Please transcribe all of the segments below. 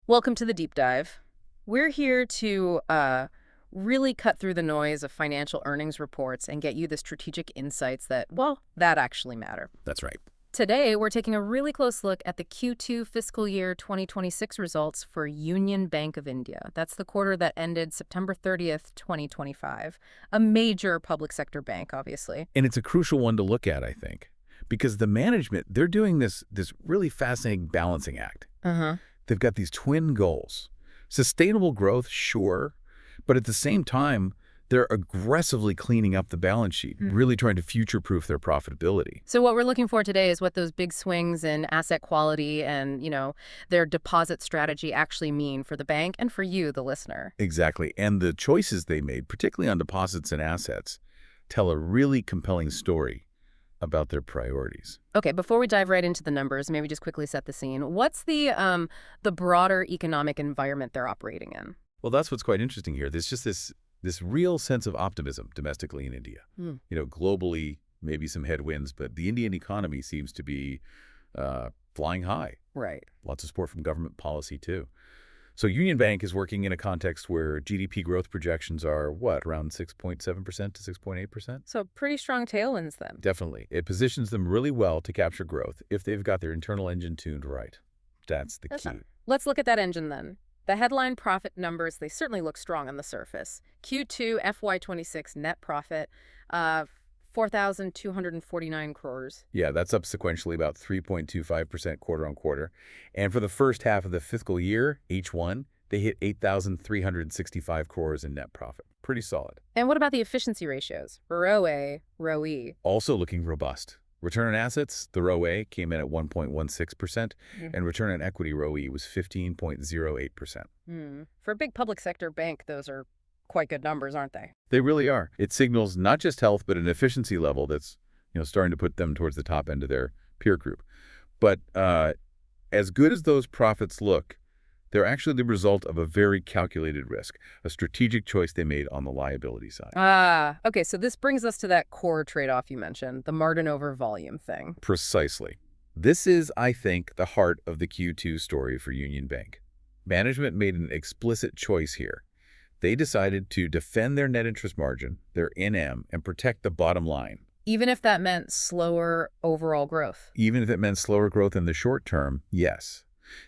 Welcome to the deep dive. We're here to really cut through the noise of financial earnings reports and get you the strategic insights that, well, that actually matter. That's right. Today, we're taking a really close look at the Q2 fiscal year 2026 results for Union Bank of India. That's the quarter that ended September 30th, 2025. A major public sector bank, obviously. And it's a crucial one to look at, I think, because the management, they're doing this really fascinating balancing act. Uh-huh. They've got these twin goals. Sustainable growth, sure, but at the same time, they're aggressively cleaning up the balance sheet, really trying to future-proof their profitability. So what we're looking for today is what those big swings in asset quality and, their deposit strategy actually mean for the bank and for you, the listener. Exactly. And the choices they made, particularly on deposits and assets, tell a really compelling story about their priorities. Okay, before we dive right into the numbers, maybe just quickly set the scene. What's the broader economic environment they're operating in? Well, that's what's quite interesting here. There's just this real sense of optimism domestically in India. Globally, maybe some headwinds, but the Indian economy seems to be flying high. Right. Lots of support from government policy, too. So Union Bank is working in a context where GDP growth projections are, around 6.7% to 6.8%? So pretty strong tailwinds then. Definitely. It positions them really well to capture growth if they've got their internal engine tuned right. That's the key. Let's look at that engine then. The headline profit numbers, they certainly look strong on the surface. Q2 FY26 net profit, 4,249 crores. Yeah, that's up sequentially about 3.25% quarter on quarter. And for the first half of the fiscal year, H1, they hit 8,365 crores in net profit. Pretty solid. And what about the efficiency ratios? ROA, ROE. Also looking robust. Return on assets, the ROA came in at 1.16%, and return on equity ROE was 15.08%. For a big public sector bank, those are quite good numbers, aren't they? They really are. It signals not just health, but an efficiency level that's starting to put them towards the top end of their peer group. But as good as those profits look, they're actually the result of a very calculated risk, a strategic choice they made on the liability side. Okay, so this brings us to that core trade-off you mentioned, the margin over volume thing. Precisely. This is, I think, the heart of the Q2 story for Union Bank. Management made an explicit choice here. They decided to defend their net interest margin, their NM, and protect the bottom line. Even if that meant slower overall growth? Even if it meant slower growth in the short term, yes.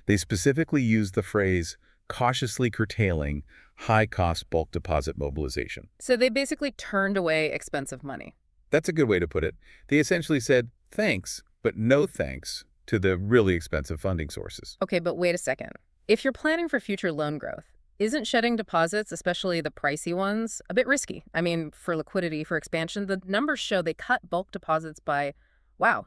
They specifically used the phrase cautiously curtailing high-cost bulk deposit mobilization. So they basically turned away expensive money. That's a good way to put it. They essentially said thanks, but no thanks to the really expensive funding sources. Okay, but wait a second. If you're planning for future loan growth, isn't shedding deposits, especially the pricey ones, a bit risky? I mean, for liquidity, for expansion, the numbers show they cut bulk deposits by,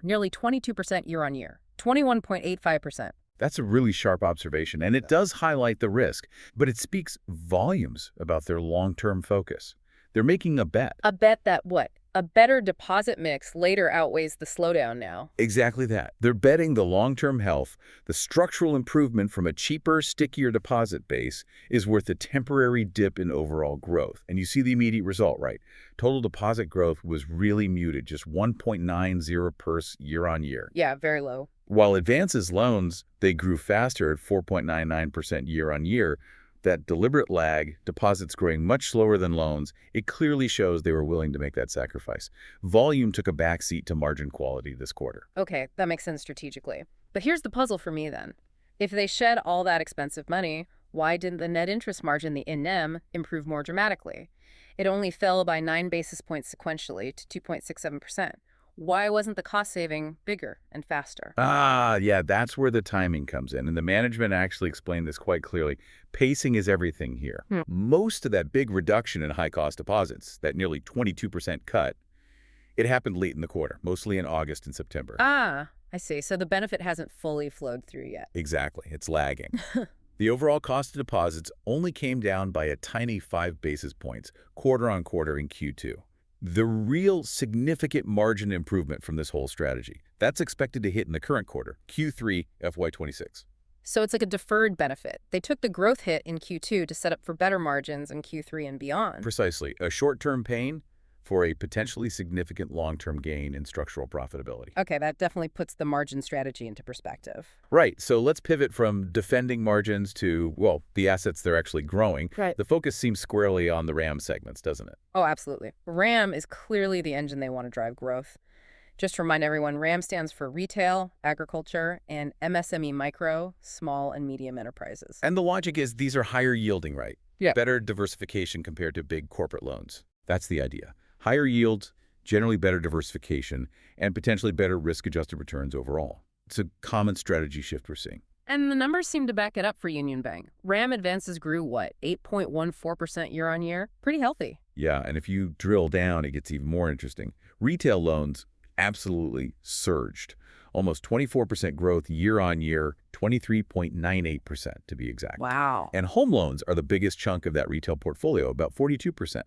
nearly 22% year on year, 21.85%. That's a really sharp observation, and it does highlight the risk, but it speaks volumes about their long-term focus. They're making a bet. A bet that what? A better deposit mix later outweighs the slowdown now. Exactly that. They're betting the long-term health, the structural improvement from a cheaper, stickier deposit base is worth a temporary dip in overall growth. And you see the immediate result, right? Total deposit growth was really muted, just 1.90% year on year. Yeah, very low. While advances loans, they grew faster at 4.99% year on year. That deliberate lag, deposits growing much slower than loans, it clearly shows they were willing to make that sacrifice. Volume took a backseat to margin quality this quarter. Okay, that makes sense strategically. But here's the puzzle for me then. If they shed all that expensive money, why didn't the net interest margin, the NIM, improve more dramatically? It only fell by 9 basis points sequentially to 2.67%. Why wasn't the cost saving bigger and faster? Yeah, that's where the timing comes in. And the management actually explained this quite clearly. Pacing is everything here. Most of that big reduction in high-cost deposits, that nearly 22% cut, it happened late in the quarter, mostly in August and September. I see. So the benefit hasn't fully flowed through yet. Exactly. It's lagging. The overall cost of deposits only came down by a tiny 5 basis points, quarter on quarter in Q2. The real significant margin improvement from this whole strategy, that's expected to hit in the current quarter, Q3 FY26. So it's like a deferred benefit. They took the growth hit in Q2 to set up for better margins in Q3 and beyond. Precisely. A short-term pain, for a potentially significant long-term gain in structural profitability. Okay, that definitely puts the margin strategy into perspective. Right, so let's pivot from defending margins to, well, the assets they're actually growing. Right. The focus seems squarely on the RAM segments, doesn't it? Oh, absolutely. RAM is clearly the engine they want to drive growth. Just to remind everyone, RAM stands for retail, agriculture, and MSME micro, small and medium enterprises. And the logic is these are higher yielding, right? Yeah. Better diversification compared to big corporate loans. That's the idea. Higher yields, generally better diversification, and potentially better risk-adjusted returns overall. It's a common strategy shift we're seeing. And the numbers seem to back it up for Union Bank. RAM advances grew, what, 8.14% year on year? Pretty healthy. Yeah, and if you drill down, it gets even more interesting. Retail loans absolutely surged. Almost 24% growth year on year, 23.98% to be exact. Wow. And home loans are the biggest chunk of that retail portfolio, about 42%.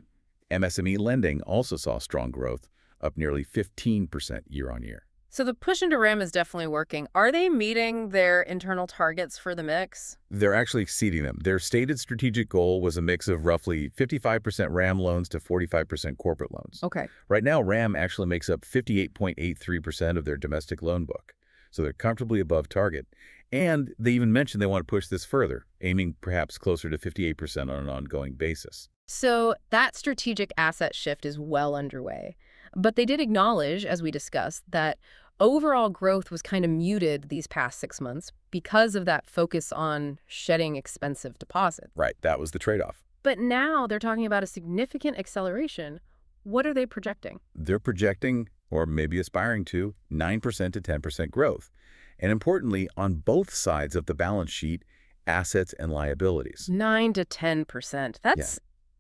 MSME lending also saw strong growth, up nearly 15% year on year. So the push into RAM is definitely working. Are they meeting their internal targets for the mix? They're actually exceeding them. Their stated strategic goal was a mix of roughly 55% RAM loans to 45% corporate loans. Okay. Right now, RAM actually makes up 58.83% of their domestic loan book, so they're comfortably above target. And they even mentioned they want to push this further, aiming perhaps closer to 58% on an ongoing basis. So that strategic asset shift is well underway. But they did acknowledge, as we discussed, that overall growth was kind of muted these past 6 months because of that focus on shedding expensive deposits. Right, that was the trade-off. But now they're talking about a significant acceleration. What are they projecting? They're projecting, or maybe aspiring to, 9% to 10% growth. And importantly, on both sides of the balance sheet, assets and liabilities. 9 to 10%.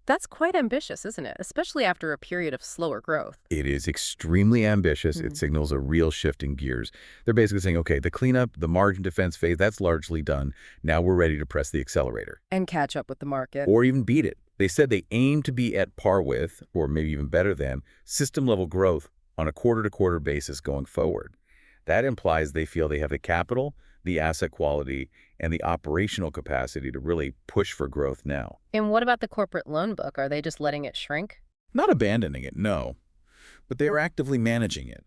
That's quite ambitious, isn't it? Especially after a period of slower growth. It is extremely ambitious. It signals a real shift in gears. They're basically saying, okay, the cleanup, the margin defense phase, that's largely done. Now we're ready to press the accelerator. And catch up with the market. Or even beat it. They said they aim to be at par with, or maybe even better than, system-level growth on a quarter-to-quarter basis going forward. That implies they feel they have the capital, the asset quality, and the operational capacity to really push for growth now. And what about the corporate loan book? Are they just letting it shrink? Not abandoning it, no. But they are actively managing it.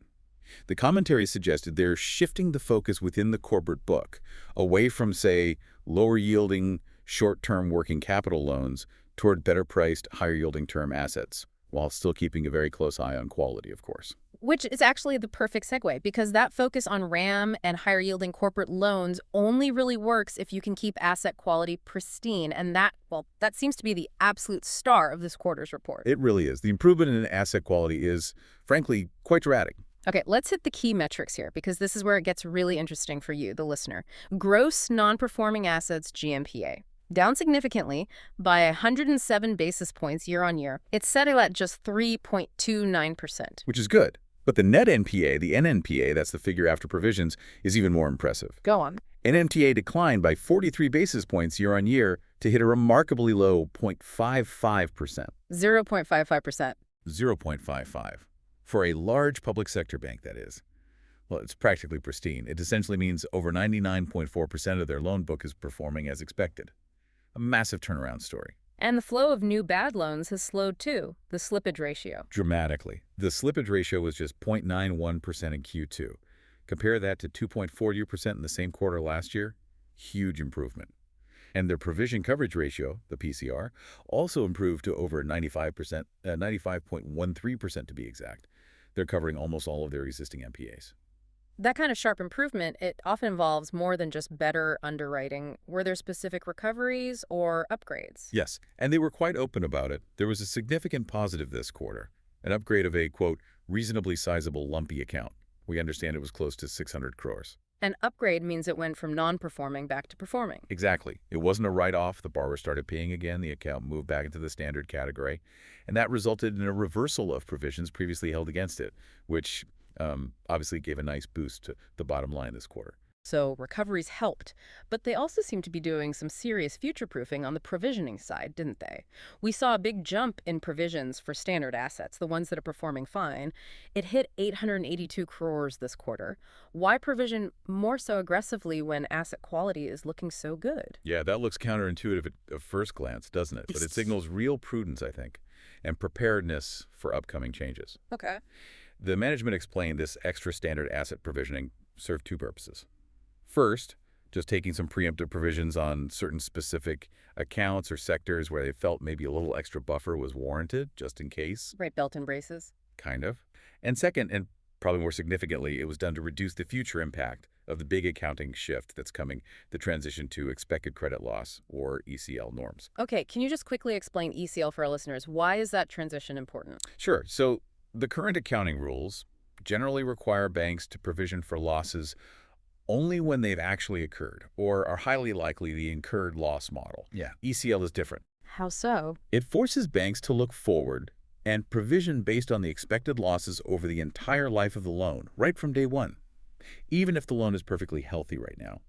The commentary suggested they're shifting the focus within the corporate book, away from, say, lower-yielding, short-term working capital loans toward better-priced, higher-yielding term assets, while still keeping a very close eye on quality, of course. Which is actually the perfect segue, because that focus on RAM and higher-yielding corporate loans only really works if you can keep asset quality pristine. And that seems to be the absolute star of this quarter's report. It really is. The improvement in asset quality is, frankly, quite dramatic. Okay, let's hit the key metrics here, because this is where it gets really interesting for you, the listener. Gross non-performing assets GNPA. Down significantly by 107 basis points year on year. It's settled at just 3.29%. Which is good. But the net NPA, the NNPA, that's the figure after provisions, is even more impressive. Go on. NNPA declined by 43 basis points year on year to hit a remarkably low 0.55%. 0.55%. 0.55. For a large public sector bank, that is. Well, it's practically pristine. It essentially means over 99.4% of their loan book is performing as expected. A massive turnaround story. And the flow of new bad loans has slowed too, the slippage ratio. Dramatically. The slippage ratio was just 0.91% in Q2. Compare that to 2.40% in the same quarter last year. Huge improvement. And their provision coverage ratio, the PCR, also improved to over 95%, 95.13% to be exact. They're covering almost all of their existing NPAs. That kind of sharp improvement, it often involves more than just better underwriting. Were there specific recoveries or upgrades? Yes, and they were quite open about it. There was a significant positive this quarter, an upgrade of a, quote, reasonably sizable lumpy account. We understand it was close to 600 crores. An upgrade means it went from non-performing back to performing. Exactly. It wasn't a write-off. The borrower started paying again. The account moved back into the standard category. And that resulted in a reversal of provisions previously held against it, which obviously gave a nice boost to the bottom line this quarter. So recoveries helped, but they also seem to be doing some serious future-proofing on the provisioning side, didn't they? We saw a big jump in provisions for standard assets, the ones that are performing fine. It hit 882 crores this quarter. Why provision more so aggressively when asset quality is looking so good? Yeah, that looks counterintuitive at first glance, doesn't it? But it signals real prudence, I think. and preparedness for upcoming changes. Okay. The management explained this extra standard asset provisioning served two purposes. First, just taking some preemptive provisions on certain specific accounts or sectors where they felt maybe a little extra buffer was warranted, just in case, Right, belt and braces. kind of. And second, and probably more significantly, it was done to reduce the future impact of the big accounting shift that's coming, the transition to expected credit loss, or ECL norms. Okay, can you just quickly explain ECL for our listeners? Why is that transition important? Sure. So the current accounting rules generally require banks to provision for losses only when they've actually occurred or are highly likely the incurred loss model. Yeah. ECL is different. How so? It forces banks to look forward and provision based on the expected losses over the entire life of the loan, right from day one, even if the loan is perfectly healthy right now.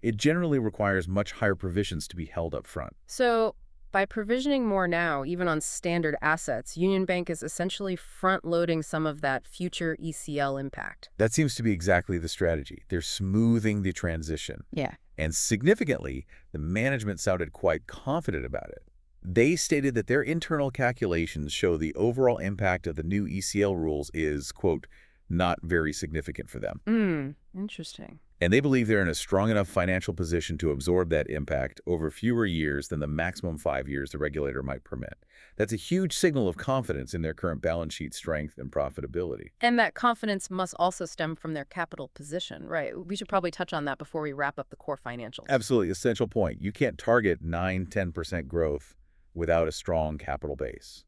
It generally requires much higher provisions to be held up front. So, by provisioning more now, even on standard assets, Union Bank is essentially front-loading some of that future ECL impact. That seems to be exactly the strategy. They're smoothing the transition. Yeah. And significantly, the management sounded quite confident about it. They stated that their internal calculations show the overall impact of the new ECL rules is, quote, not very significant for them. Interesting. And they believe they're in a strong enough financial position to absorb that impact over fewer years than the maximum 5 years the regulator might permit. That's a huge signal of confidence in their current balance sheet strength and profitability. And that confidence must also stem from their capital position, right? We should probably touch on that before we wrap up the core financials. Absolutely, essential point. You can't target 9–10% growth without a strong capital base.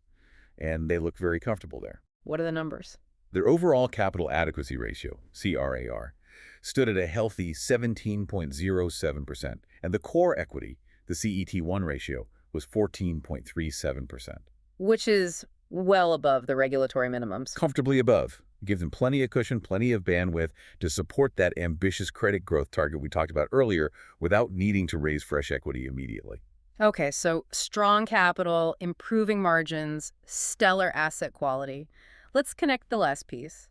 And they look very comfortable there. What are the numbers? Their overall capital adequacy ratio, CRAR, stood at a healthy 17.07%, and the core equity, the CET1 ratio, was 14.37%. Which is well above the regulatory minimums. Comfortably above. It gives them plenty of cushion, plenty of bandwidth to support that ambitious credit growth target we talked about earlier without needing to raise fresh equity immediately. Okay, so strong capital, improving margins, stellar asset quality. Let's connect the last piece.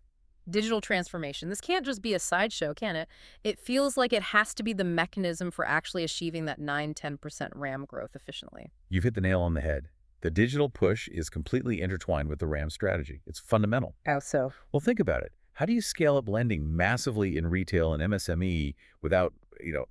Digital transformation. This can't just be a sideshow, can it? It feels like it has to be the mechanism for actually achieving that 9–10% RAM growth efficiently. You've hit the nail on the head. The digital push is completely intertwined with the RAM strategy. It's fundamental. How so? Well, think about it. How do you scale up lending massively in retail and MSME without,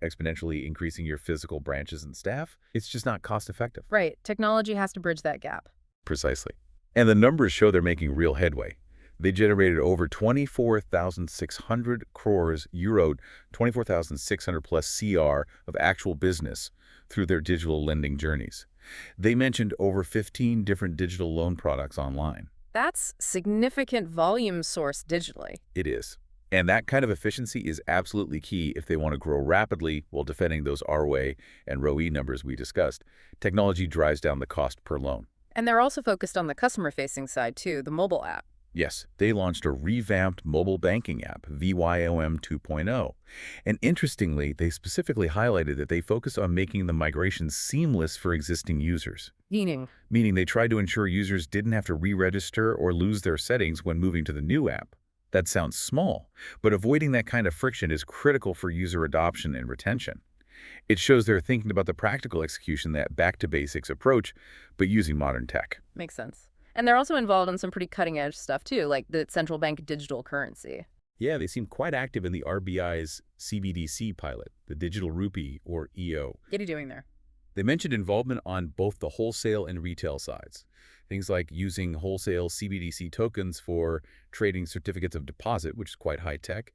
exponentially increasing your physical branches and staff? It's just not cost effective. Right. Technology has to bridge that gap. Precisely. And the numbers show they're making real headway. They generated over 24,600 crores euro, 24,600 plus CR of actual business through their digital lending journeys. They mentioned over 15 different digital loan products online. That's significant volume sourced digitally. It is. And that kind of efficiency is absolutely key if they want to grow rapidly while defending those ROA and ROE numbers we discussed. Technology drives down the cost per loan. And they're also focused on the customer-facing side, too, the mobile app. Yes, they launched a revamped mobile banking app, VYOM 2.0. And interestingly, they specifically highlighted that they focused on making the migration seamless for existing users. Meaning They tried to ensure users didn't have to re-register or lose their settings when moving to the new app. That sounds small, but avoiding that kind of friction is critical for user adoption and retention. It shows they're thinking about the practical execution, that back-to-basics approach, but using modern tech. Makes sense. And they're also involved in some pretty cutting-edge stuff, too, like the central bank digital currency. Yeah, they seem quite active in the RBI's CBDC pilot, the digital rupee, or EO. What are you doing there? They mentioned involvement on both the wholesale and retail sides. Things like using wholesale CBDC tokens for trading certificates of deposit, which is quite high-tech.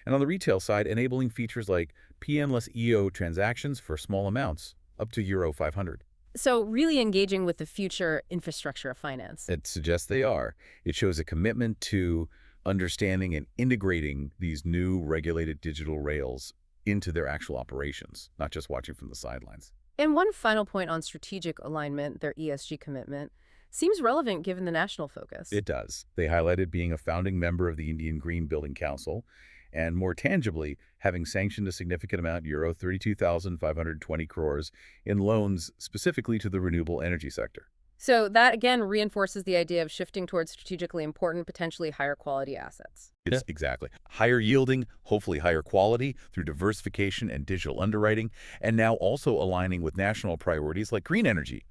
And on the retail side, enabling features like PM-less EO transactions for small amounts, up to Euro 500. So really engaging with the future infrastructure of finance. It suggests they are. It shows a commitment to understanding and integrating these new regulated digital rails into their actual operations, not just watching from the sidelines. And one final point on strategic alignment, their ESG commitment, seems relevant given the national focus. It does. They highlighted being a founding member of the Indian Green Building Council, and more tangibly, having sanctioned a significant amount, Euro 32,520 crores, in loans specifically to the renewable energy sector. So that, again, reinforces the idea of shifting towards strategically important, potentially higher quality assets. It's exactly. Higher yielding, hopefully higher quality through diversification and digital underwriting, and now also aligning with national priorities like green energy.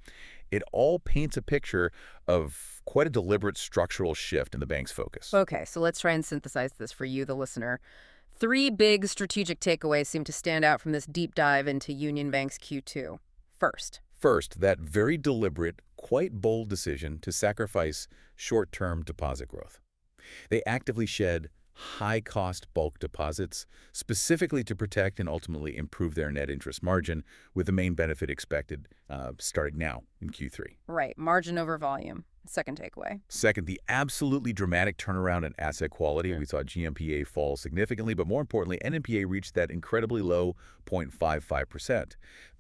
It all paints a picture of quite a deliberate structural shift in the bank's focus. Okay, so let's try and synthesize this for you, the listener. Three big strategic takeaways seem to stand out from this deep dive into Union Bank's Q2. First, First, that very deliberate, quite bold decision to sacrifice short-term deposit growth. They actively shed high-cost bulk deposits, specifically to protect and ultimately improve their net interest margin, with the main benefit expected starting now in Q3. right, margin over volume. Second takeaway. Second, the absolutely dramatic turnaround in asset quality. Yeah. We saw GNPA fall significantly, but more importantly, NNPA reached that incredibly low 0.55%.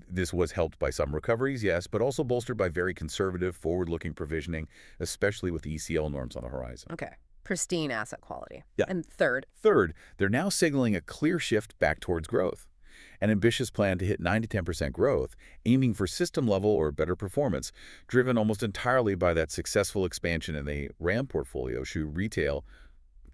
This was helped by some recoveries, yes, but also bolstered by very conservative, forward-looking provisioning, especially with the ECL norms on the horizon. Okay, pristine asset quality. Yeah. And third, Third, they're now signaling a clear shift back towards growth. An ambitious plan to hit 9 to 10% growth, aiming for system-level or better performance, driven almost entirely by that successful expansion in the RAM portfolio, shoe retail,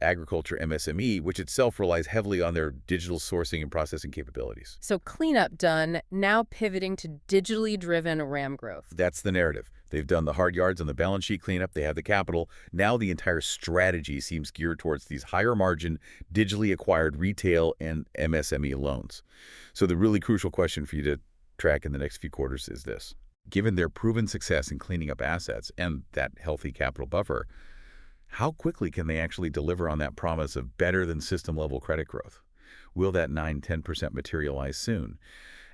agriculture, MSME, which itself relies heavily on their digital sourcing and processing capabilities. so cleanup done, now pivoting to digitally driven RAM growth. That's the narrative. They've done the hard yards on the balance sheet cleanup. They have the capital. Now the entire strategy seems geared towards these higher margin, digitally acquired retail and MSME loans. So the really crucial question for you to track in the next few quarters is this. Given their proven success in cleaning up assets and that healthy capital buffer, how quickly can they actually deliver on that promise of better than system-level credit growth? Will that 9–10% materialize soon?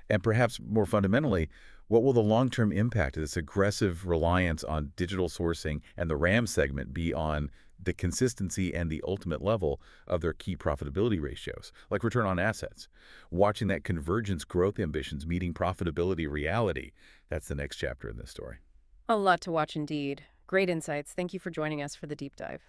And perhaps more fundamentally, what will the long-term impact of this aggressive reliance on digital sourcing and the RAM segment be on the consistency and the ultimate level of their key profitability ratios, like return on assets? Watching that convergence growth ambitions meeting profitability reality, that's the next chapter in this story. A lot to watch indeed. Great insights. Thank you for joining us for the deep dive.